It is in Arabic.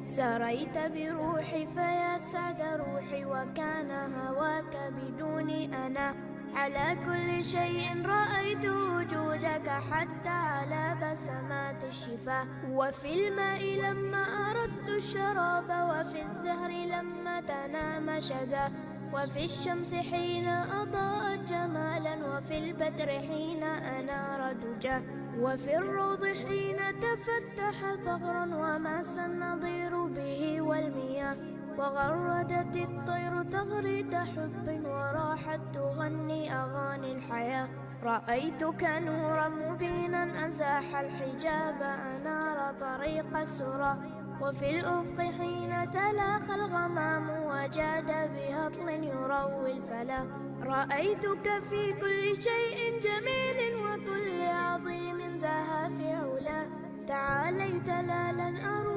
سريت بروحي فيا سعد روحي، وكان هواك بدوني أنا. على كل شيء رأيت وجودك، حتى على بسمات الشفاه. وفي الماء لما أردت الشراب، وفي الزهر لما تنام شذا. وفي الشمس حين أضاءت جمالا، وفي البدر حين أنار دجاه. وفي الروض حين تفتح ثغر، وماس النظير به والمياه. وغردت الطير تغريد حب، وراحت تغني أغاني الحياة. رأيتك نورا مبينا أزاح الحجاب، أنار طريق السرى. وفي الأفق حين تلاقى الغمام، وجاد بهطل يروي الفلا. رأيتك في كل شيء جميل، وكل عظيم زاها في علاه. تعاليت لا لن أروى